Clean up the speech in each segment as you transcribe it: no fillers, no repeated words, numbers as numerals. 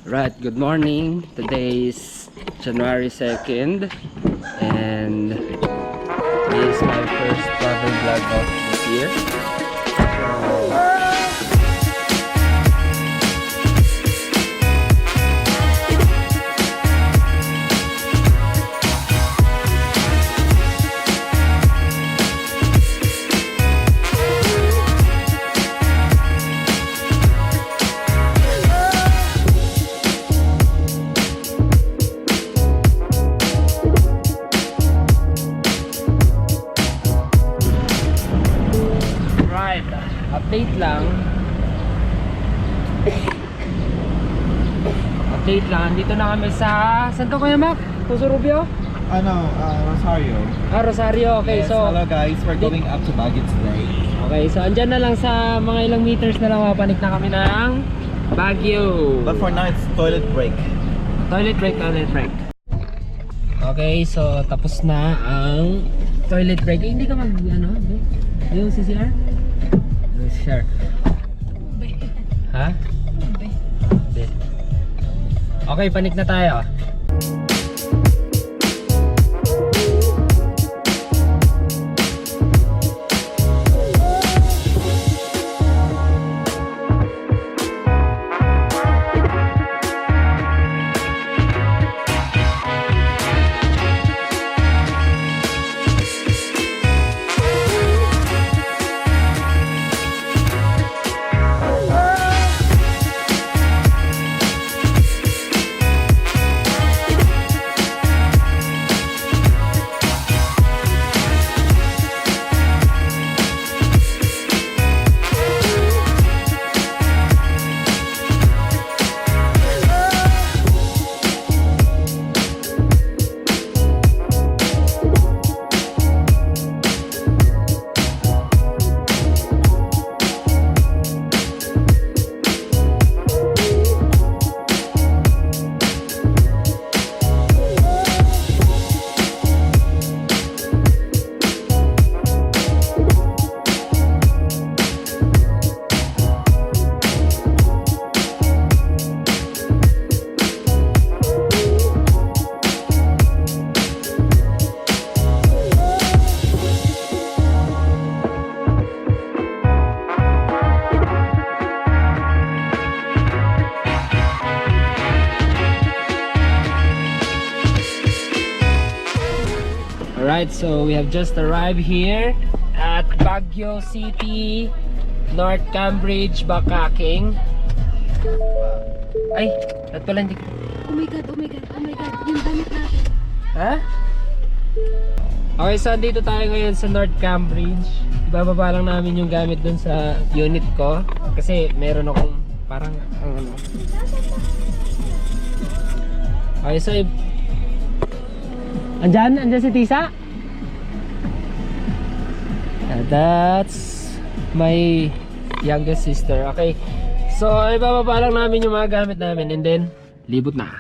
Right, good morning. Today is January 2nd and this is my first travel vlog of this year. Update lang. Dito na kami sa saan to, Kuya Mac? Kusurubyo? Rosario. Rosario. Okay, Yes, so hello guys, we're going up to Baguio today. okay, so andyan na lang sa mga ilang meters na lang mapanik na kami ng Baguio. But for now, it's toilet break. Toilet break. Okay, so tapos na ang toilet break. Hindi ka mag yung CCR? Yung CCR. Ha? Hindi. Okay, panik na tayo. Alright, so we have just arrived here at Baguio City, North Cambridge, Bakaking. Ay, at pala hindi. Oh my god, yung damit natin. Ha? Okay, so dito tayo ngayon sa North Cambridge. Ibababa lang namin yung gamit dun sa unit ko. Kasi meron akong parang Okay, so Andyan si Tisa? That's my youngest sister. Okay, so ibababa lang namin yung mga gamit namin and then libot na.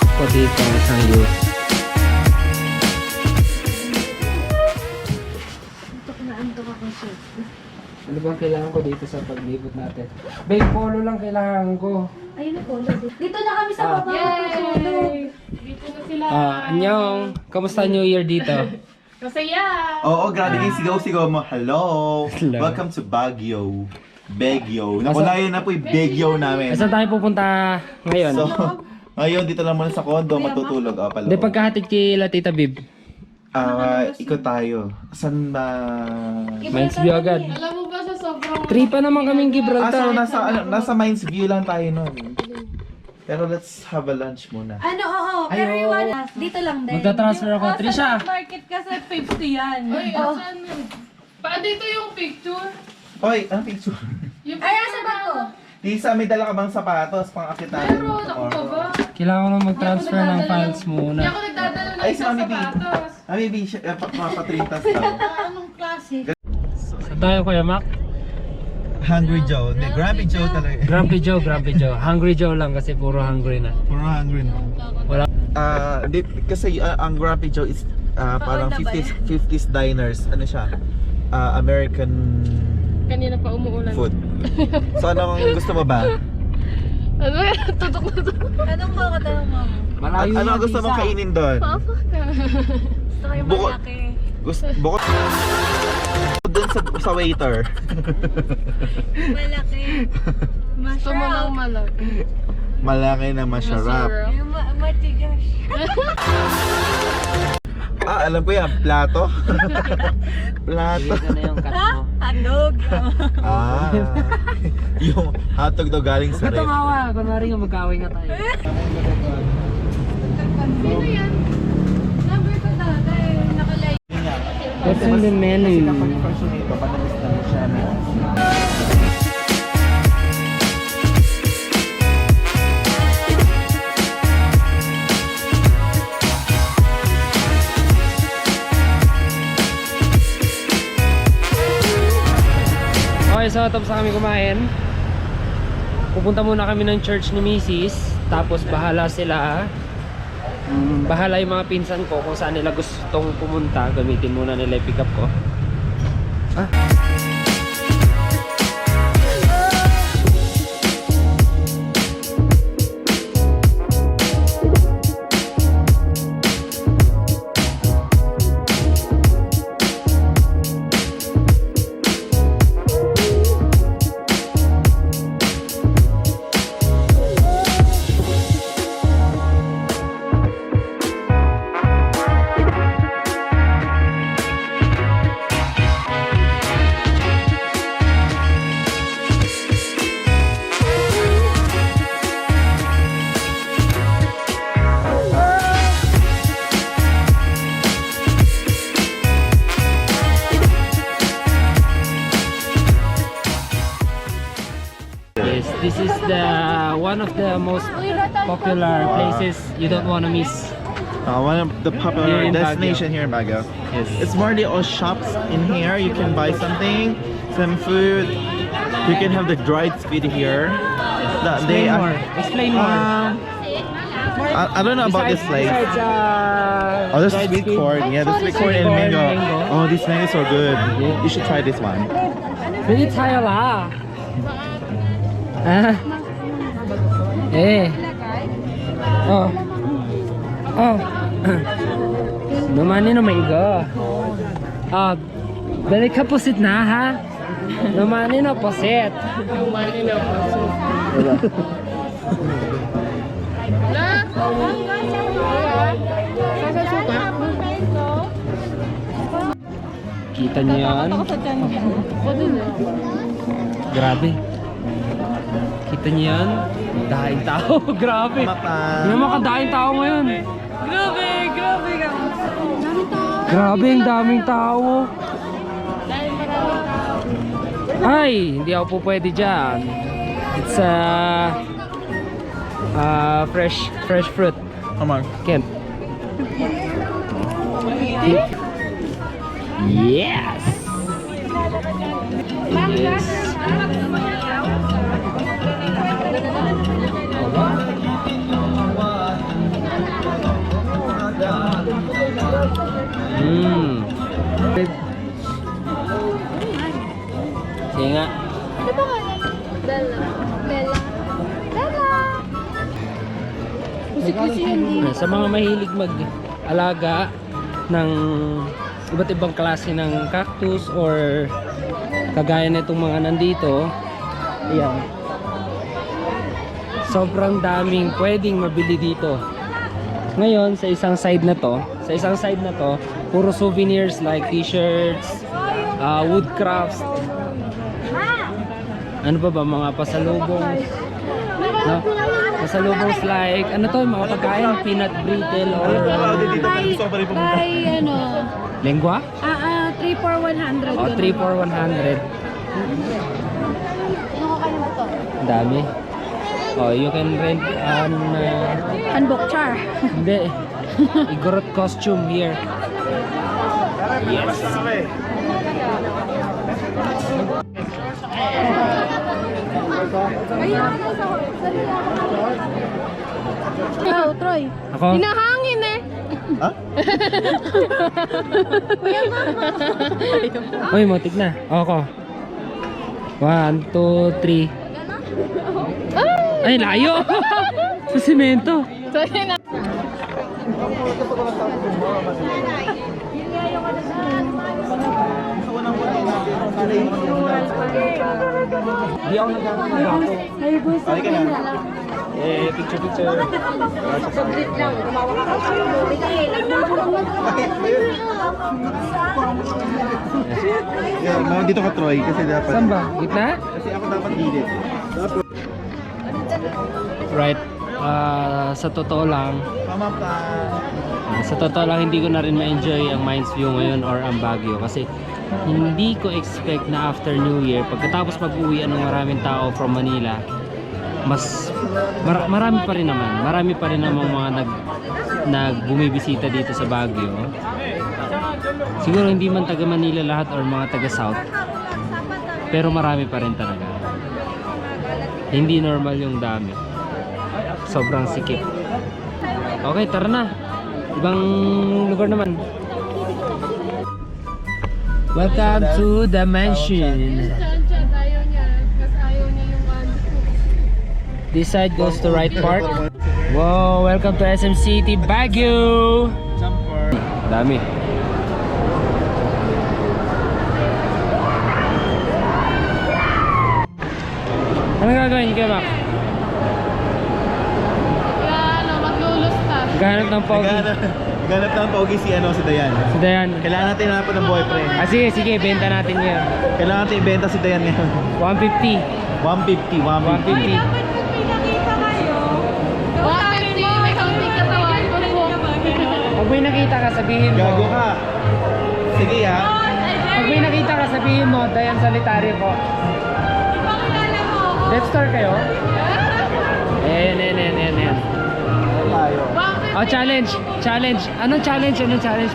O dito isang youth. Naantok ako, chef. Ano bang kailangan ko dito sa paglibot natin? Big polo lang kailangan ko. Ayun ako. Dito na kami sa baba. Yay! Dito na sila. Anyong, kamusta New Year dito? Masaya! Oo, grabe yung sigaw-sigaw mo. Hello! Hello. Welcome to Baguio. Nakulayan na po yung Baguio namin. Saan tayo pupunta ngayon? So, ngayon dito lang muna sa condo, matutulog. Pala. Hindi, pagkahatid kila Tita Bib. Ikot tayo. Saan ba? Mines View agad. Alam mo ba sa sobrang... Tripa naman kaming Gibraltar. So nasa Mines View lang tayo nun. Pero let's have a lunch muna. Oo. Pero yung dito lang din. Magta-transfer ako. Trisha! Market kasi 50 yan. Uy, asan yun? Dito yung picture. Oy, ano picture? Yung Ay, asa ba ko? Lisa, may dala ka bang sapatos pang akit natin? Meron, ako pa ba? Kailangan ko lang mag-transfer ng files muna. Hindi ako nagdadala ng Ay, si isang Mami B. sapatos. Mami B, papatrintas daw. Anong klase? Saan tayo, Kuya Mac? Hungry Joe. Hindi, Grumpy Joe talaga. Grumpy Joe. Hungry Joe lang kasi puro hungry na. Puro hungry na. Wala. Kasi ang Grumpy Joe is parang 50s diners. Ano siya? American Kanina pa umuulan. food. So anong gusto mo ba? Ano yan? Tutok na tutok. Anong mga tanong mo? Malayo Ano yan, gusto mong Lisa. kainin doon? Papa ka. Gusto ko yung Bukod- malaki. Bukod doon sa waiter. Malaki. Gusto mo lang Masarap. malaki. Malaki na masarap. Yung matigas. Alam ko yan, plato. Plato. Ito na yung cut mo. Handog. Yung hotdog daw galing Huwag sa ka ref. tumawa. Kunwari nga magkaway nga tayo. Sino yan? Number ko dati. Nakalay. What's in the menu? Kasi kapag yung version nito, panamis na siya na. Okay, so tapos na kami kumain. Pupunta muna kami ng church ni Mrs. Tapos bahala sila. Bahala yung mga pinsan ko kung saan nila gustong pumunta. Gamitin muna nila yung pick up ko. Yes, this is the one of the most popular places you don't want to miss. One of the Here popular in destination here in Baguio. Yes. It's more the all shops in here. You can buy something, some food. You can have the dried squid here. Explain more. Explain more. I don't know about this place. Besides, Oh, this dried sweet squid. corn. Yeah, this sweet corn and Corn, mango. mango. Oh, this mango is so good. You should try this one. ไม่ได้ไทยเหรอOh. Naman yun naman go. Balik ka pusit na ha. Naman yun ang pusit. Umali na po. Kita niyo yan? Ako din eh. Grabe. Kita niyo yan? Daing tao. Grabe. May mga daing tao ngayon. Grabe, grabe ka. Grabe, ang daming tao. Ay, hindi ako po pwede dyan. It's fresh fruit. Come on. Kent. Yes. Yes. Sige nga. Sa mga mahilig mag-alaga ng iba't ibang klase ng cactus or kagaya na itong mga nandito, ayan, sobrang daming pwedeng mabili dito. Ngayon sa isang side na to, puro souvenirs like t-shirts, wood crafts, ano pa ba, mga pasalubong, no? Pasalubong like ano to, mga pagkain, peanut brittle or lengua? 3 for 100. O, 3 for 100. Ang dami. Oh, you can rent Hanbok char. hindi. Igorot costume here. Yes. Ikaw, Troy. Ako? Hinahangin eh. Ha? Uy, motik na. Oko. 1, 2, 3. Ay, layo! Sa simento. Di ako nagkakaroon. Okay ka na. Picture. Saglit lang. Yeah, dito ka Troy kasi dapat. Saan ba? Gitna? Kasi ako dapat gilid. Right. Sa totoo lang, Mama pa. hindi ko na rin ma-enjoy ang Mines View ngayon or ang Baguio kasi hindi ko expect na after New Year, pagkatapos mag-uwian ng maraming tao from Manila, marami pa rin naman mga nagbumibisita dito sa Baguio. Siguro hindi man taga Manila lahat or mga taga South, pero marami pa rin talaga. Hindi normal yung dami. Sobrang sikip. Okay, tara na. Ibang lugar naman. Welcome to the mansion. Chan-chan, ayaw niya. Mas ayaw niya yung ano. This side goes to Wright Park. Wow, welcome to SM City, Baguio. Jumper. Dami. Ano gagawin niyo, Mac? Kaya ano, maglulusta. Gahanap ng pogi. Ganap ng pogi si Dayan. Si Dayan. Kailangan natin hanap ng boyfriend. Sige, benta natin yun. Kailangan natin ibenta si Dayan ngayon. 150. 150. 150. Dapat kung may nakita kayo, Bakit may kaunting katawan ko po. Pag may nakita ka, sabihin mo. Gago ka. Sige ha. Pag may nakita ka, sabihin mo, Dayan Solitario po. ipakilala mo ako. Let's start kayo. Ayan. Tayo. Oh, challenge. Anong challenge?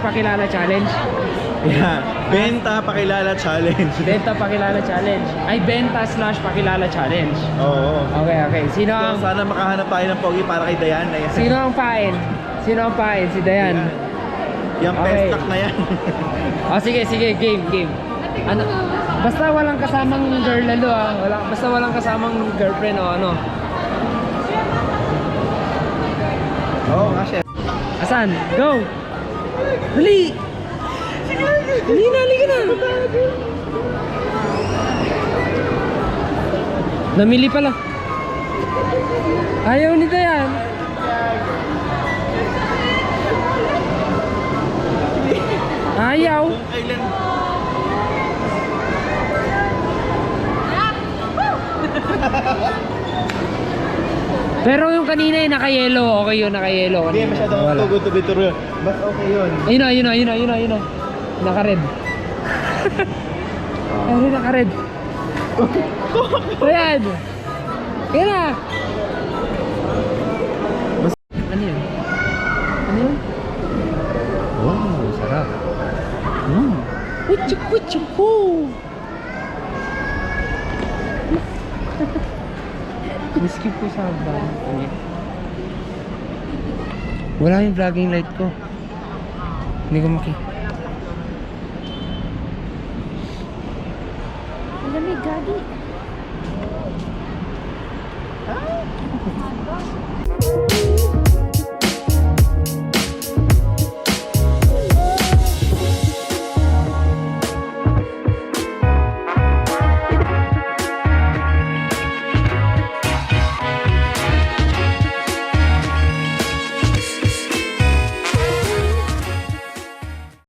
Pakilala challenge. Yeah. Benta pakilala challenge. Benta pakilala challenge. Ay, benta/pakilala challenge. Oo. Okay. Sino ang Sana makahanap tayo ng pogi para kay Dayan. Ayan. Sino ang pain? Si Dayan. Yung Okay. pestak na yan. Oh, sige, game. Ano? Basta walang kasamang girl lalo ah. Basta walang kasamang girlfriend o ano. Oo nga, chef. Asan? Go! Dali! Dali ka na! Namili pala. Ayaw ni Dayan. Ayaw. Kailan? Pero yung kanina yung naka-yellow. Okay yun, naka-yellow. Hindi, masyadong too good to be true. But okay yun. Ayun na. Naka-red. Ayun, naka-red. Ayan. Yan na. Ano yun? Wow, sarap. Puchuk. Miskip ko sa ban. Wala yung vlogging light ko. Hindi ko Alam mo, gagi.